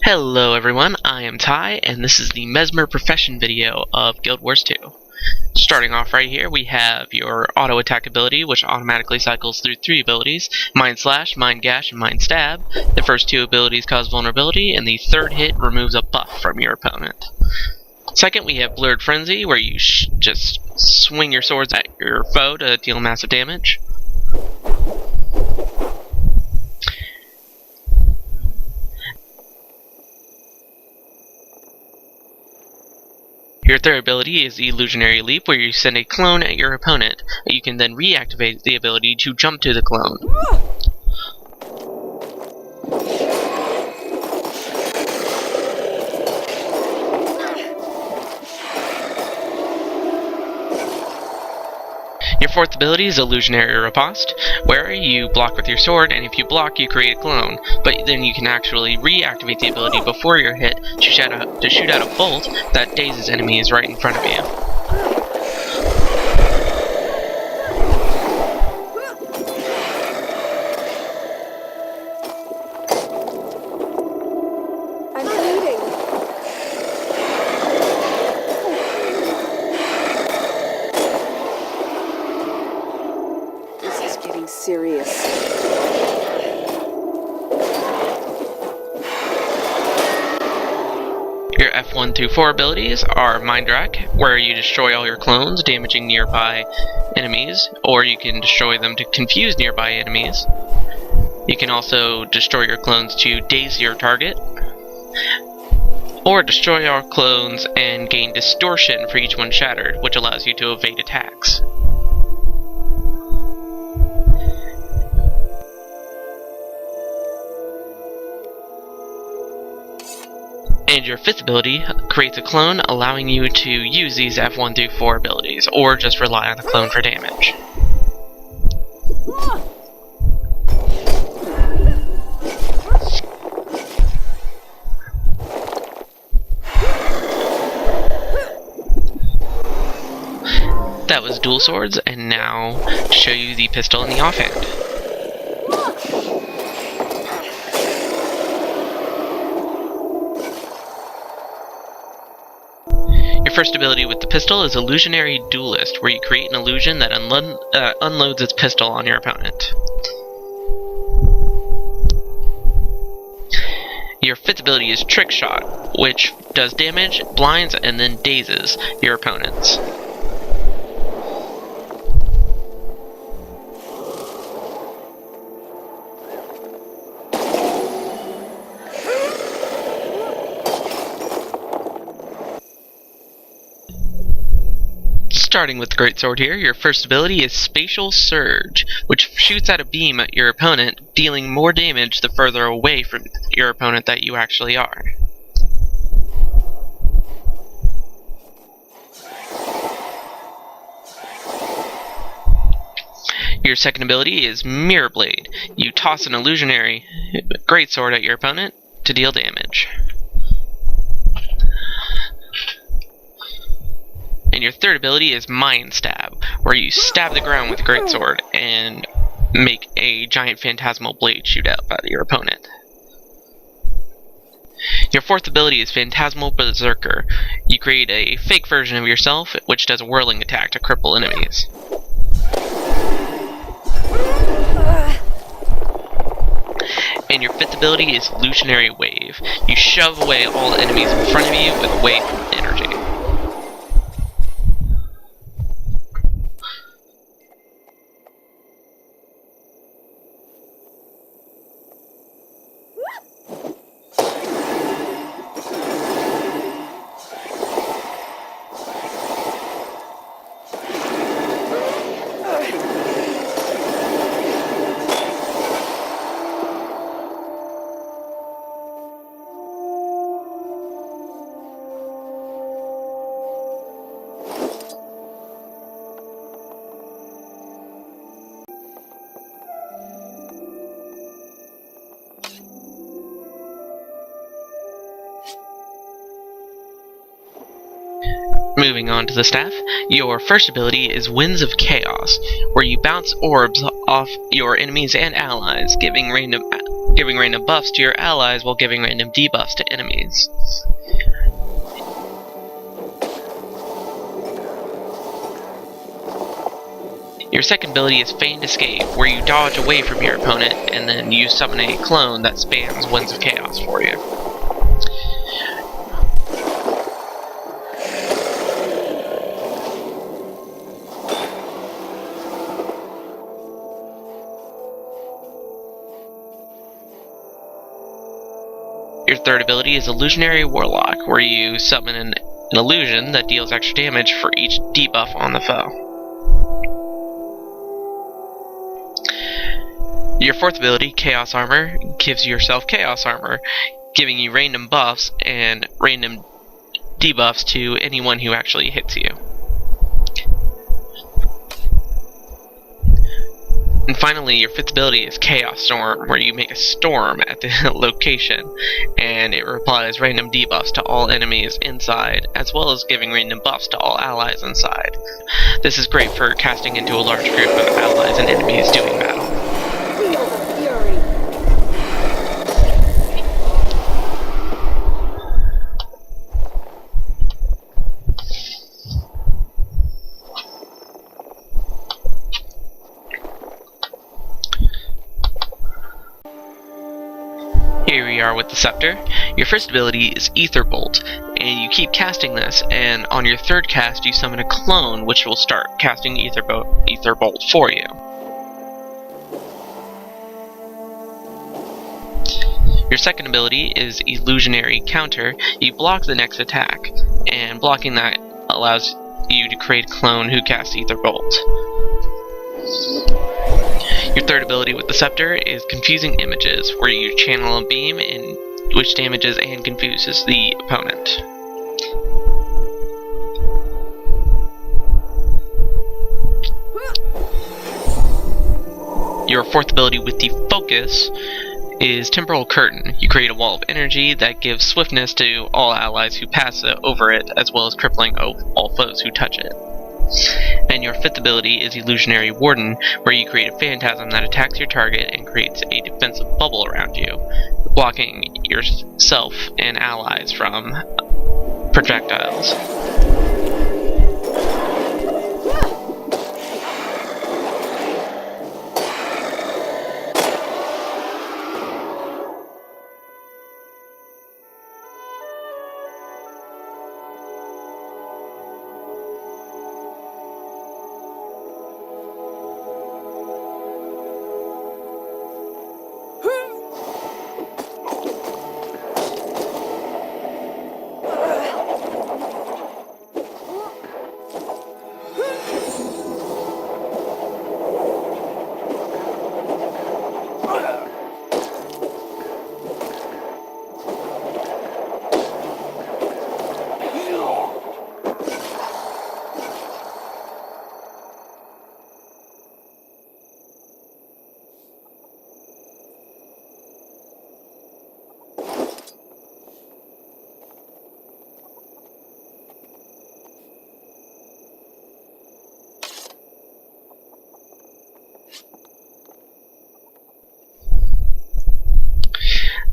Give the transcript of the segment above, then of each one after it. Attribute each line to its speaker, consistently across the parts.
Speaker 1: Hello everyone, I am Ty, and this is the Mesmer Profession video of Guild Wars 2. Starting off right here, we have your auto attack ability, which automatically cycles through 3 abilities: Mind Slash, Mind Gash, and Mind Stab. The first 2 abilities cause vulnerability, and the third hit removes a buff from your opponent. Second, we have Blurred Frenzy, where you just swing your swords at your foe to deal massive damage. Your third ability is the Illusionary Leap, where you send a clone at your opponent. You can then reactivate the ability to jump to the clone. Your fourth ability is Illusionary Riposte, where you block with your sword, and if you block, you create a clone. But then you can actually reactivate the ability before your hit to shoot out a bolt that dazes enemies right in front of you.
Speaker 2: Serious.
Speaker 1: Your F1 through 4 abilities are Mind Rack, where you destroy all your clones, damaging nearby enemies, or you can destroy them to confuse nearby enemies. You can also destroy your clones to daze your target, or destroy all clones and gain distortion for each one shattered, which allows you to evade attacks. And your fifth ability creates a clone, allowing you to use these F1 through 4 abilities, or just rely on the clone for damage. That was dual swords, and now to show you the pistol in the offhand. Your first ability with the pistol is Illusionary Duelist, where you create an illusion that unloads its pistol on your opponent. Your fifth ability is Trick Shot, which does damage, blinds, and then dazes your opponents. Starting with the greatsword here, your first ability is Spatial Surge, which shoots out a beam at your opponent, dealing more damage the further away from your opponent that you actually are. Your second ability is Mirror Blade. You toss an illusionary greatsword at your opponent to deal damage. And your third ability is Mind Stab, where you stab the ground with a greatsword and make a giant phantasmal blade shoot out at your opponent. Your fourth ability is Phantasmal Berserker. You create a fake version of yourself, which does a whirling attack to cripple enemies. And your fifth ability is Illusionary Wave. You shove away all the enemies in front of you with a wave of energy. Moving on to the staff, your first ability is Winds of Chaos, where you bounce orbs off your enemies and allies, giving random buffs to your allies while giving random debuffs to enemies. Your second ability is Feigned Escape, where you dodge away from your opponent and then you summon a clone that spams Winds of Chaos for you. Your third ability is Illusionary Warlock, where you summon an illusion that deals extra damage for each debuff on the foe. Your fourth ability, Chaos Armor, gives yourself Chaos Armor, giving you random buffs and random debuffs to anyone who actually hits you. And finally, your fifth ability is Chaos Storm, where you make a storm at the location, and it applies random debuffs to all enemies inside, as well as giving random buffs to all allies inside. This is great for casting into a large group of allies and enemies doing battle. Here we are with the Scepter. Your first ability is Ether Bolt, and you keep casting this, and on your third cast you summon a clone which will start casting Ether Bolt for you. Your second ability is Illusionary Counter. You block the next attack, and blocking that allows you to create a clone who casts Ether Bolt. Your third ability with the Scepter is Confusing Images, where you channel a beam which damages and confuses the opponent. Your fourth ability with the Focus is Temporal Curtain. You create a wall of energy that gives swiftness to all allies who pass over it, as well as crippling all foes who touch it. And your fifth ability is Illusionary Warden, where you create a phantasm that attacks your target and creates a defensive bubble around you, blocking yourself and allies from projectiles.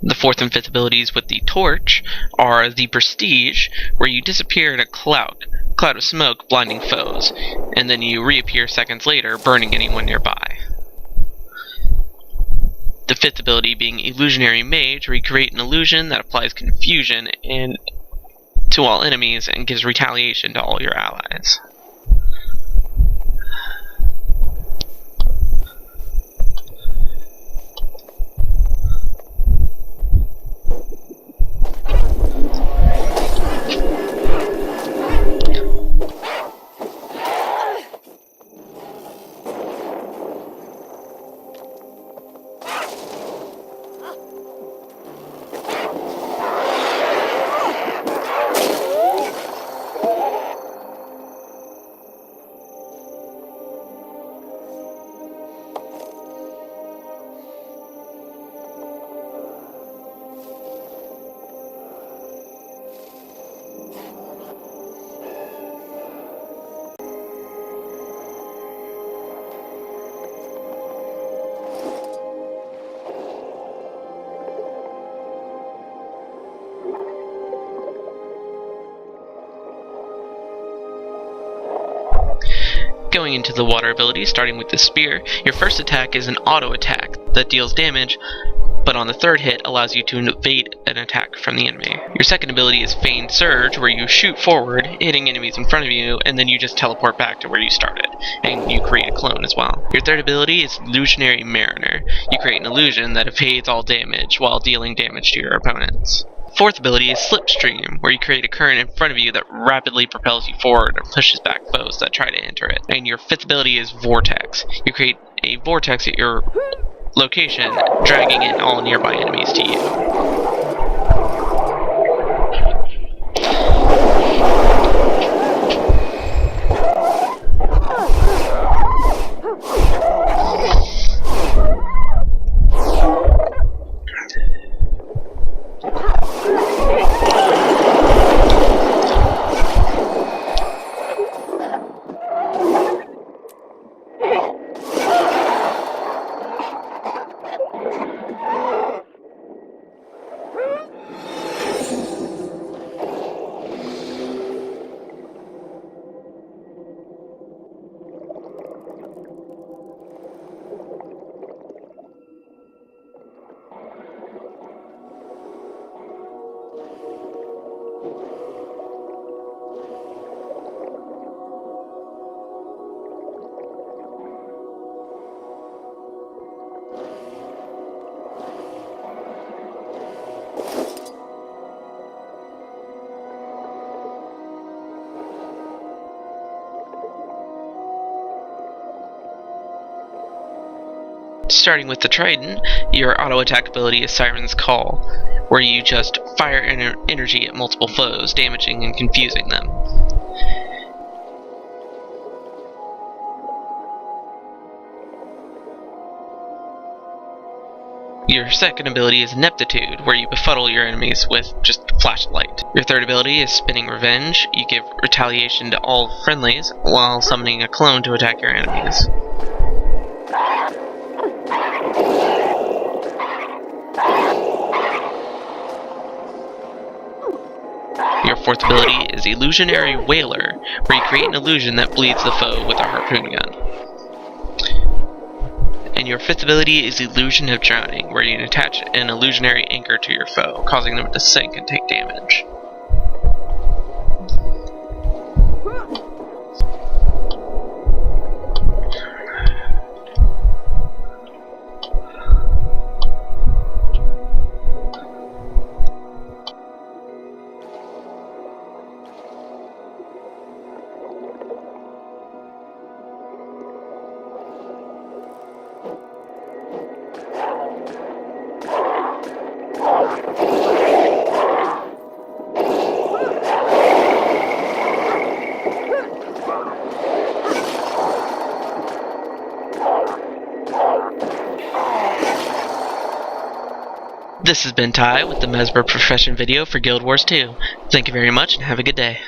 Speaker 1: The fourth and fifth abilities with the Torch are the Prestige, where you disappear in a cloud of smoke, blinding foes, and then you reappear seconds later, burning anyone nearby. The fifth ability being Illusionary Mage, where you create an illusion that applies confusion to all enemies and gives retaliation to all your allies. Going into the water ability, starting with the spear, your first attack is an auto attack that deals damage, but on the third hit allows you to evade an attack from the enemy. Your second ability is Feigned Surge, where you shoot forward, hitting enemies in front of you, and then you just teleport back to where you started, and you create a clone as well. Your third ability is Illusionary Mariner. You create an illusion that evades all damage while dealing damage to your opponents. Fourth ability is Slipstream, where you create a current in front of you that rapidly propels you forward and pushes back foes that try to enter it. And your fifth ability is Vortex. You create a vortex at your location, dragging in all nearby enemies to you. Starting with the Trident, your auto attack ability is Siren's Call, where you just fire energy at multiple foes, damaging and confusing them. Your second ability is Ineptitude, where you befuddle your enemies with just a flashlight. Your third ability is Spinning Revenge. You give retaliation to all friendlies while summoning a clone to attack your enemies. Your fourth ability is Illusionary Whaler, where you create an illusion that bleeds the foe with a harpoon gun. And your fifth ability is Illusion of Drowning, where you attach an illusionary anchor to your foe, causing them to sink and take damage. This has been Ty with the Mesmer Profession video for Guild Wars 2. Thank you very much and have a good day.